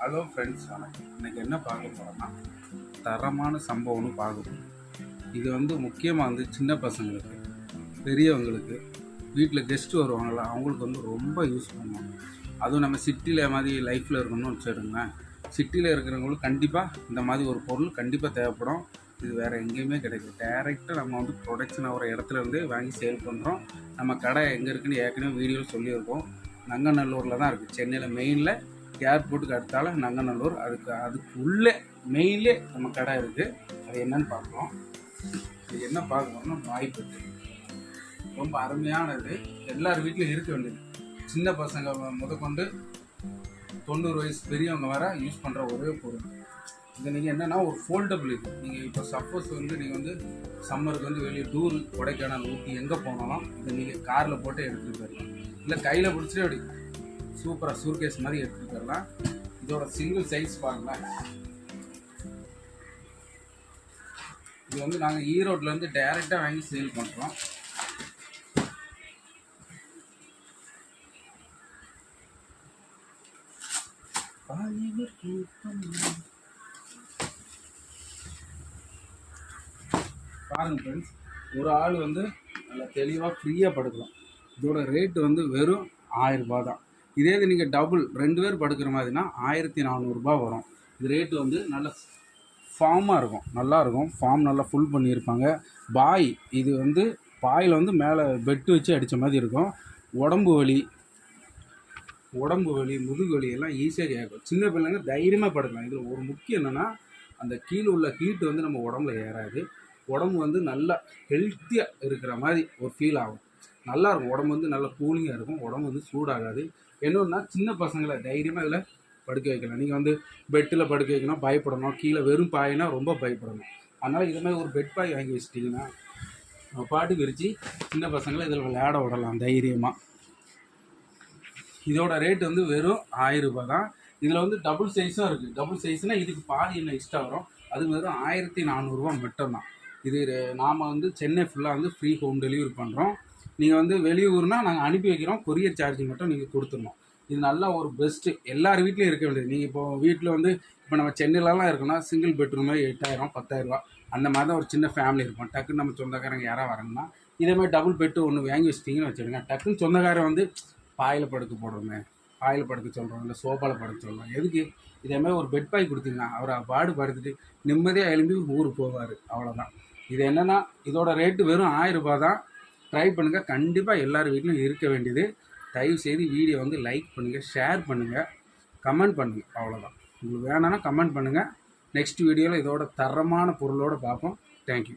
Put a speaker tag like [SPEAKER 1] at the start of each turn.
[SPEAKER 1] Hello friends, வணக்கம். இன்றைக்கி என்ன பார்க்க போகிறோன்னா தரமான சம்பவம்னு பார்க்கணும். இது முக்கியமாக சின்ன பசங்களுக்கு, பெரியவங்களுக்கு, வீட்டில் கெஸ்ட்டு வருவாங்களா அவங்களுக்கு ரொம்ப யூஸ் பண்ணுவாங்க. அதுவும் நம்ம சிட்டியில் மாதிரி லைஃப்பில் இருக்கணும்னு வச்சுடுங்களேன். சிட்டியில் இருக்கிறவங்களுக்கு கண்டிப்பாக இந்த மாதிரி ஒரு பொருள் கண்டிப்பாக தேவைப்படும். இது வேறு எங்கேயுமே கிடைக்கும். டைரெக்டாக நம்ம ப்ரொடக்ஷன் ஆகிற இடத்துலேருந்து வாங்கி சேல் பண்ணுறோம். நம்ம கடை எங்கே இருக்குதுன்னு ஏற்கனவே வீடியோவில் சொல்லியிருக்கோம். நங்கநல்லூரில் தான் இருக்குது. சென்னையில் மெயினில் ஏர்போர்ட்டுக்கு அடுத்தால நங்கநல்லூர். அதுக்கு உள்ளே மெயின்லே நம்ம கடை இருக்குது. அது என்னன்னு பார்க்குறோம். இது என்ன பார்க்கணும்னா வாய்ப்பட்டு ரொம்ப அருமையானது. எல்லார் வீட்லையும் இருக்க வேண்டியது. சின்ன பசங்க முதற்கொண்டு 90 வயசு பெரியவங்க வர யூஸ் பண்ணுற ஒரே பொருள். இது நீங்கள் என்னென்னா ஒரு ஃபோல்டபுள். இது நீங்கள் இப்போ சப்போஸ் நீங்கள் சம்மருக்கு வெளியே டூர், கொடைக்கானல், ஊட்டி எங்கே போனாலும் இதை நீங்கள் காரில் போட்டு எடுத்துகிட்டு போயிடலாம். இல்லை கையில் பிடிச்சிட்டு அப்படி சூப்பராக சூர்கேஸ் மாதிரி எடுத்துகிட்டு போயிடலாம். இதோட சிங்கிள் சைஸ் பாருங்களேன். இது நாங்கள் ஈரோட்லேருந்து டைரெக்டாக வாங்கி சேல் பண்ணுறோம். பாருங்க ஃப்ரெண்ட்ஸ், ஒரு ஆள் நல்லா தெளிவாக ஃப்ரீயாக படுக்கலாம். இதோட ரேட்டு வெறும் 1000 ரூபா தான். இதே இது நீங்கள் டபுள் 2 பேர் படுக்கிற மாதிரினா 1400 வரும். இது ரேட்டு நல்ல ஃபார்மாக இருக்கும், நல்லாயிருக்கும். ஃபார்ம் நல்லா ஃபுல் பண்ணியிருப்பாங்க. பாய் இது பாயில் மேலே பெட்டு வச்சு அடித்த மாதிரி இருக்கும். உடம்பு வலி, முதுகு வலி எல்லாம் ஈஸியாக கேட்கும். சின்ன பிள்ளைங்க தைரியமாக படுக்கலாம். இதில் ஒரு முக்கியம் என்னென்னா, அந்த கீழே உள்ள ஹீட்டு நம்ம உடம்புல ஏறாது. உடம்பு நல்லா ஹெல்த்தியாக இருக்கிற மாதிரி ஒரு ஃபீல் ஆகும். நல்லாயிருக்கும். உடம்பு நல்லா கூலிங்காக இருக்கும். உடம்பு சூடாகாது. என்னன்னா சின்ன பசங்களை தைரியமாக இதில் படுக்க வைக்கலாம். நீங்கள் பெட்டில் படுக்க வைக்கணும், பயப்படணும். கீழே வெறும் பாயினா ரொம்ப பயப்படணும். அதனால் இதுமாதிரி ஒரு பெட் பாய் வாங்கி வச்சிட்டிங்கன்னா பாட்டு விரித்து சின்ன பசங்களை இதில் விளையாட விடலாம் தைரியமாக. இதோட ரேட்டு வெறும் 1000 ரூபா தான். இதில் டபுள் சைஸும் இருக்குது. டபுள் சைஸ்னால் இதுக்கு பாதி என்ன எக்ஸ்ட்ரா வரும். அது வெறும் 1400 மட்டும்தான். இது நாம் சென்னை ஃபுல்லாக ஃப்ரீ ஹோம் டெலிவரி பண்ணுறோம். நீங்கள் வெளியூர்னால் நாங்கள் அனுப்பி வைக்கிறோம். கொரியர் சார்ஜ் மட்டும் நீங்கள் கொடுத்துடணும். இது நல்லா ஒரு பெஸ்ட்டு. எல்லார் வீட்லேயும் இருக்க வேண்டியது. நீங்கள் இப்போ வீட்டில் இப்போ நம்ம சென்னையிலலாம் இருக்கோன்னா சிங்கிள் பெட்ரூமே 8000 10,000 அந்த மாதிரி தான் ஒரு சின்ன ஃபேமிலி இருக்கும். டக்குன்னு நம்ம சொந்தக்காரங்க யாராவது வராங்கன்னா இதேமாதிரி டபுள் பெட்டு ஒன்று வாங்கி வச்சிட்டிங்கன்னு வச்சுடுங்க. டக்குன்னு சொந்தக்காரன் பாயில் படுக்க போடுறோமே, பாயில் படுக்க சொல்கிறோம், இல்லை சோஃபாவில் படுக்க சொல்கிறோம். எதுக்கு இதேமாதிரி ஒரு பெட் பாய் கொடுத்தீங்கன்னா அவர் பாடு படுத்துட்டு நிம்மதியாக எழும்பி ஊருக்கு போவார். அவ்வளோதான். இது என்னென்னா இதோட ரேட்டு வெறும் 1000 ரூபா தான். ட்ரை பண்ணுங்கள். கண்டிப்பாக எல்லார் வீட்லையும் இருக்க வேண்டியது. தயவுசெய்து வீடியோ லைக் பண்ணுங்கள், ஷேர் பண்ணுங்கள், கமெண்ட் பண்ணுங்கள். அவ்வளோதான். உங்களுக்கு வேணும்னா கமெண்ட் பண்ணுங்கள். நெக்ஸ்ட் வீடியோவில் இதோட தரமான பொருளோடு பார்ப்போம். தேங்க்யூ.